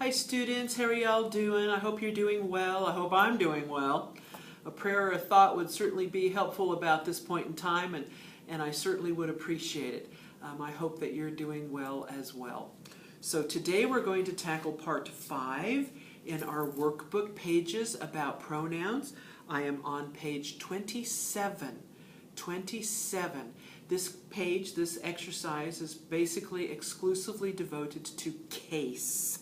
Hi students, how are y'all doing? I hope you're doing well. I hope I'm doing well. A prayer or a thought would certainly be helpful about this point in time, and I certainly would appreciate it. I hope that you're doing well as well. So today we're going to tackle part 5 in our workbook pages about pronouns. I am on page 27. 27. This page, this exercise, is basically exclusively devoted to case.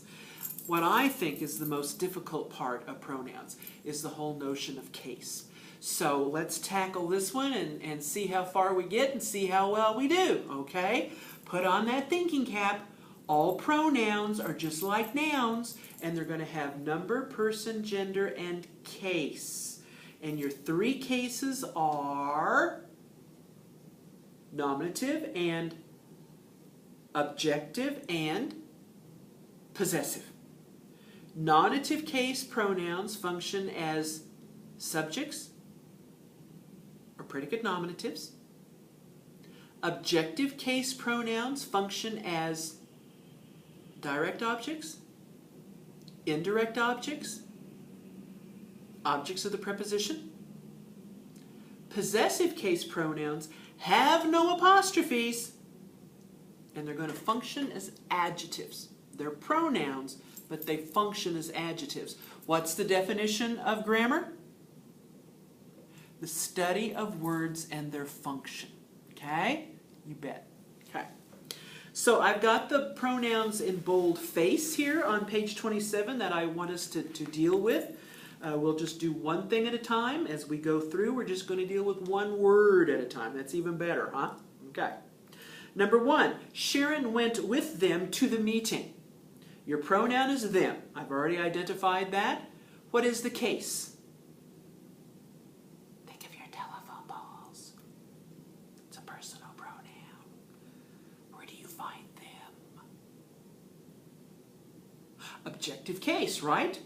What I think is the most difficult part of pronouns is the whole notion of case. So let's tackle this one and see how far we get and see how well we do, okay? Put on that thinking cap. All pronouns are just like nouns, and they're going to have number, person, gender, and case. And your 3 cases are nominative and objective and possessive. Nominative case pronouns function as subjects or predicate nominatives. Objective case pronouns function as direct objects, indirect objects, objects of the preposition. Possessive case pronouns have no apostrophes, and they're going to function as adjectives. They're pronouns, but they function as adjectives. What's the definition of grammar? The study of words and their function. Okay? You bet. Okay. So I've got the pronouns in boldface here on page 27 that I want us to deal with. We'll just do one thing at a time. As we go through, we're just going to deal with one word at a time. That's even better, huh? Okay. Number 1, Sharon went with them to the meeting. Your pronoun is them. I've already identified that. What is the case? Think of your telephone poles. It's a personal pronoun. Where do you find them? Objective case, right?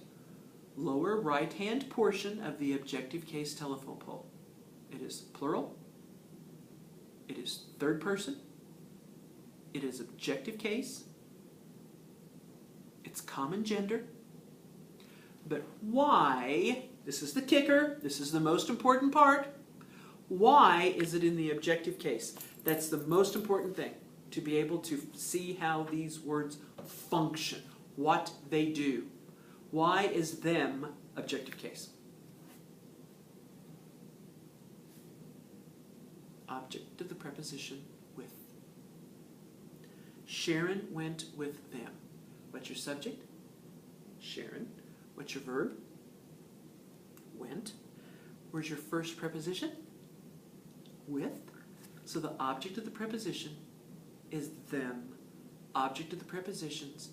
Lower right-hand portion of the objective case telephone pole. It is plural. It is third person. It is objective case. It's common gender. But why, this is the kicker, this is the most important part, why is it in the objective case? That's the most important thing, to be able to see how these words function, what they do. Why is them objective case? Object of the preposition with. Sharon went with them. What's your subject? Sharon. What's your verb? Went. Where's your first preposition? With. So the object of the preposition is them. Object of the prepositions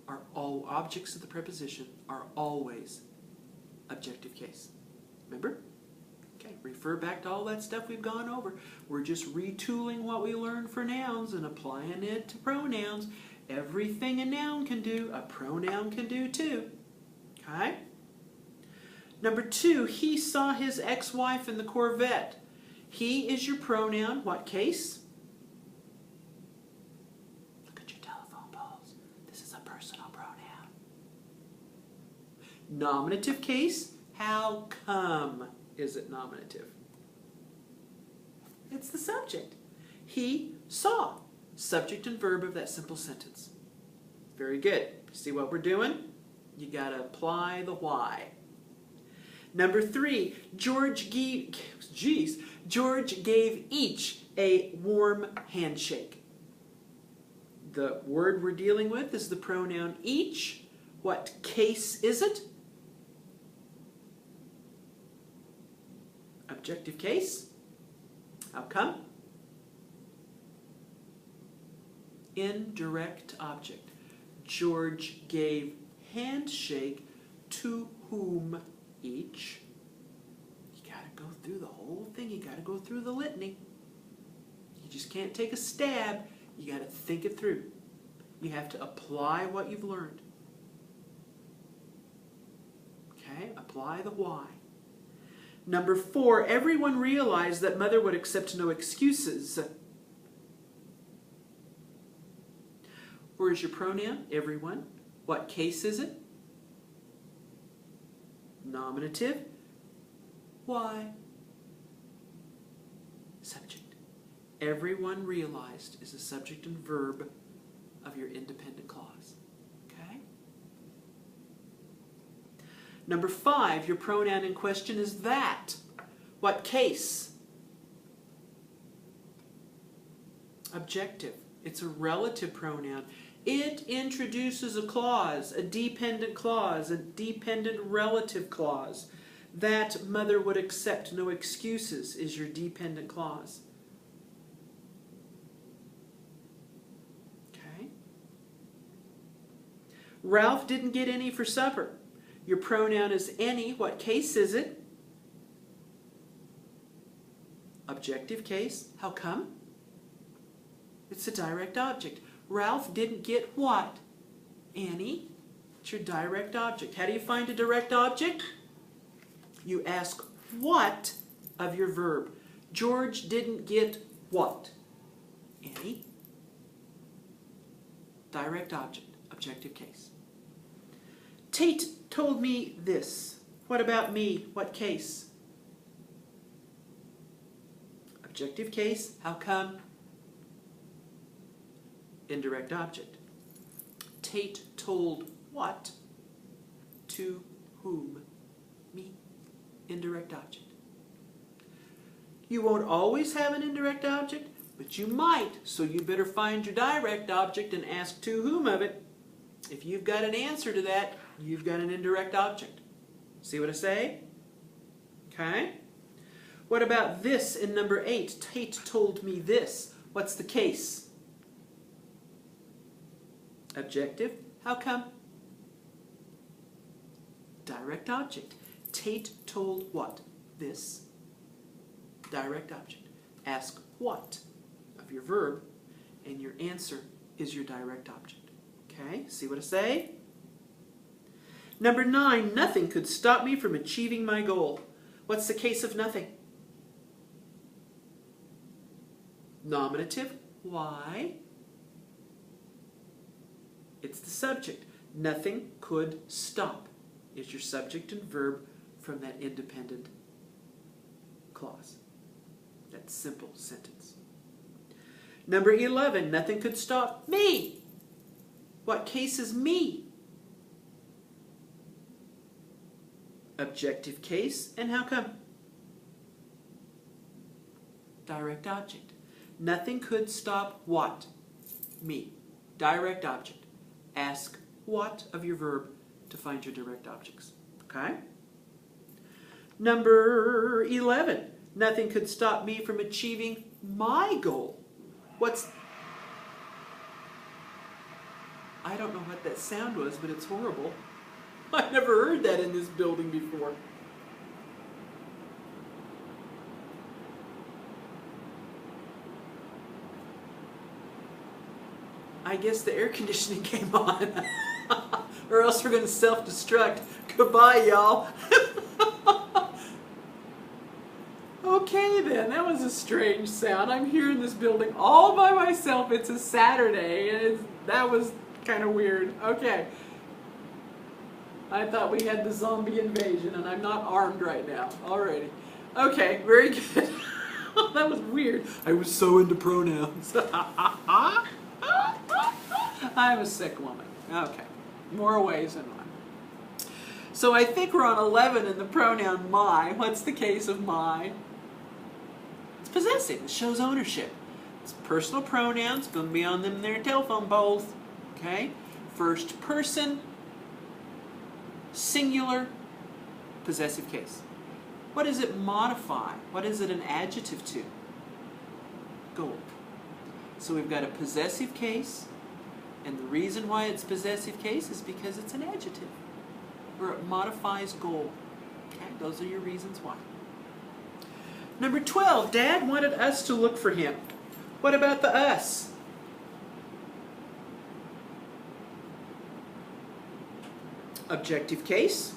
are all objects of the preposition are always objective case. Remember? Okay, refer back to all that stuff we've gone over. We're just retooling what we learned for nouns and applying it to pronouns. Everything a noun can do, a pronoun can do too. Okay? Number 2, he saw his ex-wife in the Corvette. He is your pronoun. What case? Nominative case, how come is it nominative? It's the subject. He saw. Subject and verb of that simple sentence. Very good. See what we're doing? You got to apply the why. Number 3, George gave each a warm handshake. The word we're dealing with is the pronoun each. What case is it? Objective case. How come? Indirect object. George gave handshake to whom each. You got to go through the whole thing. You got to go through the litany. You just can't take a stab. You got to think it through. You have to apply what you've learned. Okay? Apply the why. Number 4, everyone realized that mother would accept no excuses. Where is your pronoun? Everyone. What case is it? Nominative. Why? Subject. Everyone realized is the subject and verb of your independent clause. Okay? Number 5, your pronoun in question is that. What case? Objective. It's a relative pronoun. It introduces a clause, a dependent relative clause. That mother would accept no excuses is your dependent clause. Okay? Ralph didn't get any for supper. Your pronoun is any. What case is it? Objective case. How come? It's a direct object. Ralph didn't get what? Any. It's your direct object. How do you find a direct object? You ask what of your verb. George didn't get what? Any. Direct object. Objective case. Tate told me this. What about me? What case? Objective case. How come? Indirect object. Tate told what? To whom? Me. Indirect object. You won't always have an indirect object, but you might, so you better find your direct object and ask to whom of it. If you've got an answer to that, you've got an indirect object. See what I say? Okay? What about this in number 8? Tate told me this. What's the case? Objective. How come? Direct object. Tate told what? This. Direct object. Ask what of your verb, and your answer is your direct object. Okay? See what I say? Number 9, nothing could stop me from achieving my goal. What's the case of nothing? Nominative. Why? It's the subject. Nothing could stop is your subject and verb from that independent clause. That simple sentence. Number 11, nothing could stop me. What case is me? Objective case, and how come? Direct object. Nothing could stop what? Me. Direct object. Ask what of your verb to find your direct objects. Okay? Number 11. Nothing could stop me from achieving my goal. What's... I don't know what that sound was, but it's horrible. I've never heard that in this building before. I guess the air conditioning came on. Or else we're going to self-destruct. Goodbye, y'all. Okay then, that was a strange sound. I'm here in this building all by myself. It's a Saturday, and that was kind of weird. Okay. I thought we had the zombie invasion, and I'm not armed right now. Alrighty. Okay, very good. That was weird. I was so into pronouns. I'm a sick woman. Okay. More ways than one. So I think we're on 11 in the pronoun my. What's the case of my? It's possessive. It shows ownership. It's personal pronouns. Going to be on them in their telephone poles. Okay? First person, singular, possessive case. What does it modify? What is it an adjective to? Goal. So we've got a possessive case, and the reason why it's possessive case is because it's an adjective, or it modifies goal. Okay, those are your reasons why. Number 12, Dad wanted us to look for him. What about the us? Objective case.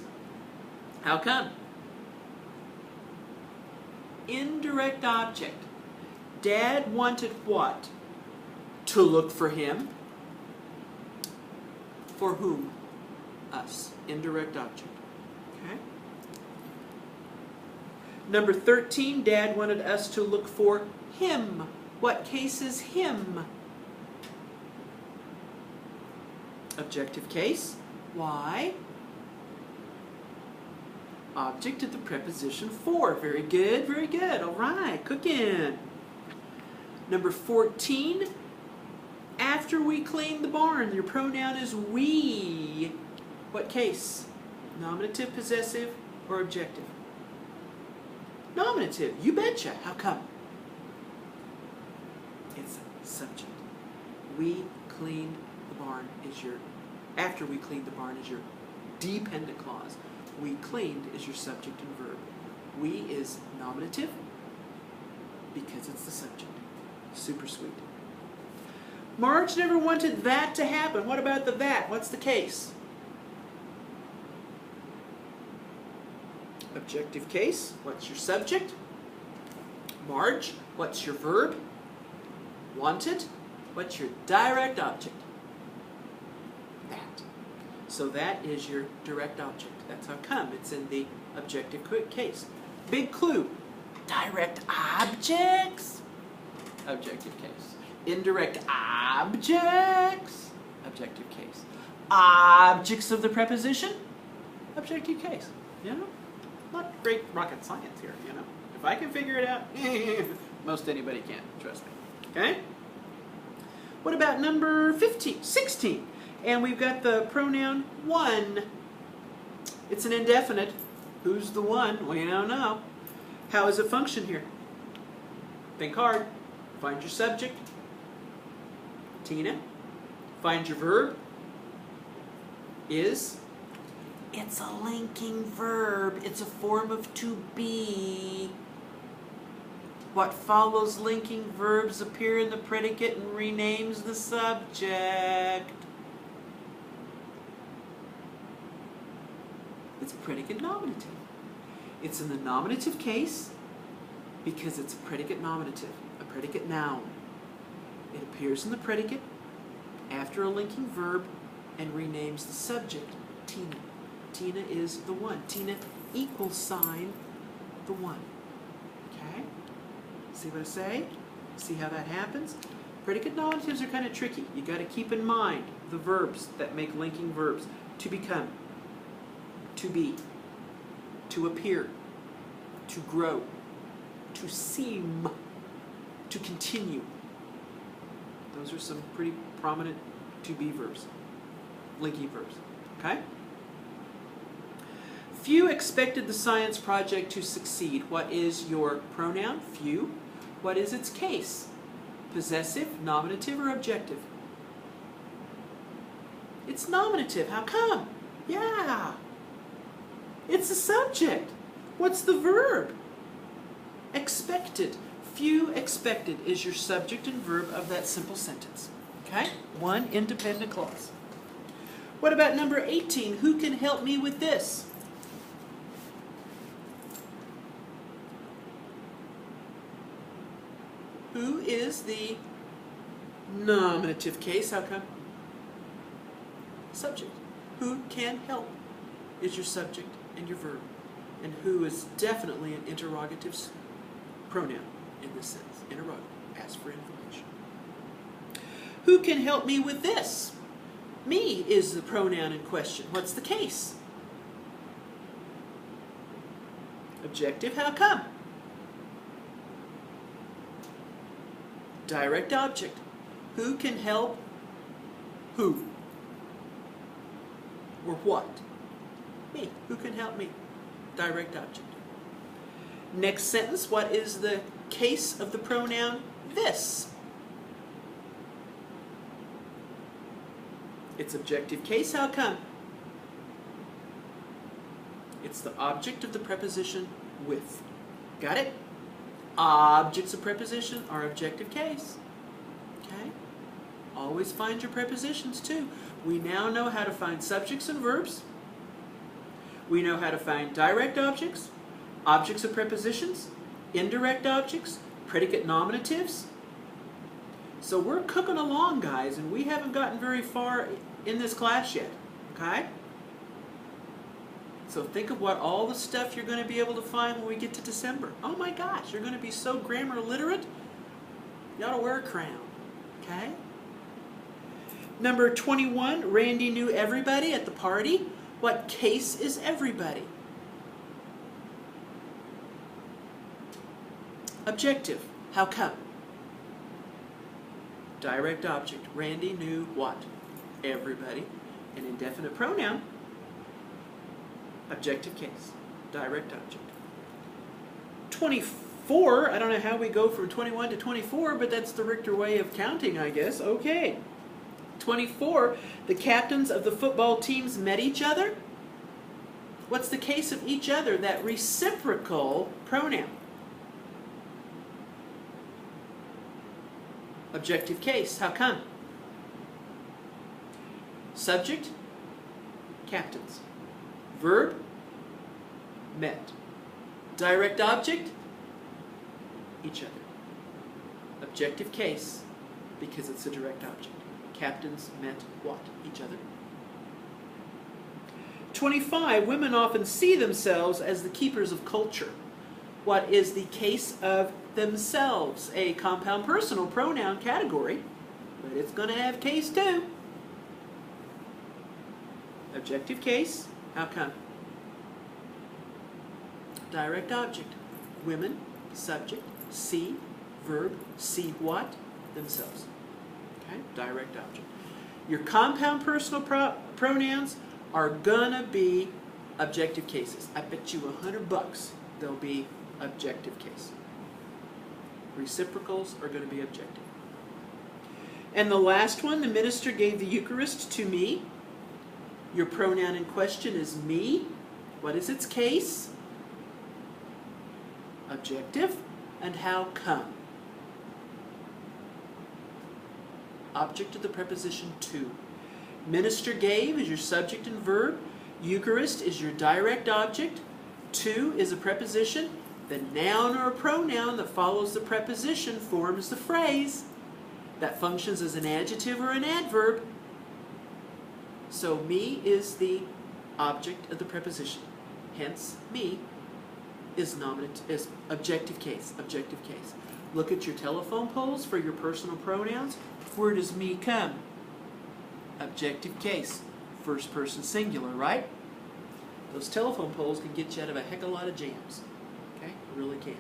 How come? Indirect object. Dad wanted what? To look for him. For whom? us, indirect object. Okay? Number 13, Dad wanted us to look for him. What case is him? Objective case. Why? Object of the preposition for. Very good, very good. All right, cooking. Number 14, after we clean the barn, your pronoun is we. What case? Nominative, possessive, or objective? Nominative. You betcha. How come? It's a subject. We cleaned the barn is your, after we cleaned the barn is your dependent clause. We cleaned is your subject and verb. We is nominative because it's the subject. Super sweet. Marge never wanted that to happen. What about the that? What's the case? Objective case. What's your subject? Marge. What's your verb? Wanted. What's your direct object? That. So that is your direct object. That's how come it's in the objective case. Big clue. Direct objects. Objective case. Indirect objects. Objective case. Objects of the preposition. Objective case. You know? Not great rocket science here, you know. If I can figure it out, most anybody can, trust me. Okay? What about number 16? And we've got the pronoun one. It's an indefinite. Who's the one? We don't know. How does it function here? Think hard. Find your subject. Tina. Find your verb. Is. It's a linking verb. It's a form of to be. What follows linking verbs appear in the predicate and renames the subject. It's predicate nominative. It's in the nominative case because it's a predicate nominative, a predicate noun. It appears in the predicate after a linking verb and renames the subject, Tina. Tina is the one. Tina equals sign the one. Okay? See what I say? See how that happens? Predicate nominatives are kind of tricky. You got to keep in mind the verbs that make linking verbs. To become, to be, to appear, to grow, to seem, to continue. Those are some pretty prominent to be verbs, linking verbs. Okay? Few expected the science project to succeed. What is your pronoun? Few. What is its case? Possessive, nominative, or objective? It's nominative. How come? Yeah. It's the subject. What's the verb? Expected. Few expected is your subject and verb of that simple sentence. Okay? One independent clause. What about number 18? Who can help me with this? Who is the nominative case? How come? Subject. Who can help is your subject and your verb. And who is definitely an interrogative pronoun in this sense. Interrogative. Ask for information. Who can help me with this? Me is the pronoun in question. What's the case? Objective. How come? Direct object. Who can help who? Or what? Me. Who can help me? Direct object. Next sentence, what is the case of the pronoun this? It's objective case. How come? It's the object of the preposition with. Got it? Objects of preposition are objective case. Okay? Always find your prepositions too. We now know how to find subjects and verbs. We know how to find direct objects, objects of prepositions, indirect objects, predicate nominatives. So we're cooking along, guys, and we haven't gotten very far in this class yet. Okay? So think of what all the stuff you're going to be able to find when we get to December. Oh my gosh, you're going to be so grammar literate, you ought to wear a crown. Okay? Number 21, Randy knew everybody at the party. What case is everybody? Objective. How come? Direct object. Randy knew what? Everybody. An indefinite pronoun. Objective case. Direct object. 24. I don't know how we go from 21 to 24, but that's the Richter way of counting, I guess. Okay. 24. The captains of the football teams met each other. What's the case of each other? That reciprocal pronoun. Objective case. How come? Subject, captains. Verb, met. Direct object, each other. Objective case, because it's a direct object. Captains met what? Each other. 25. Women often see themselves as the keepers of culture. What is the case of themselves? A compound personal pronoun category, but it's going to have case too. Objective case. How come? Direct object. Women, subject, see, verb, see what? Themselves. Okay? Direct object. Your compound personal pronouns are gonna be objective cases. I bet you $100 they'll be objective case. Reciprocals are going to be objective. And the last one, the minister gave the Eucharist to me. Your pronoun in question is me. What is its case? Objective. And how come? Object of the preposition to. Minister gave is your subject and verb. Eucharist is your direct object. To is a preposition. The noun or a pronoun that follows the preposition forms the phrase that functions as an adjective or an adverb. So me is the object of the preposition. Hence, me is objective case. Objective case. Look at your telephone poles for your personal pronouns. Where does me come? Objective case. First person singular, right? Those telephone poles can get you out of a heck of a lot of jams. Okay? Really can.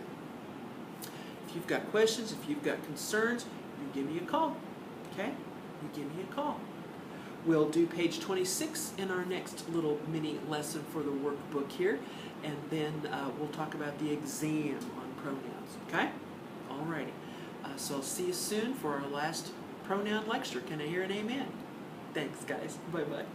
If you've got questions, if you've got concerns, you give me a call. Okay? You give me a call. We'll do page 26 in our next little mini lesson for the workbook here, and then we'll talk about the exam on pronouns. Okay? Alrighty. So I'll see you soon for our last pronoun lecture. Can I hear an amen? Thanks, guys. Bye-bye.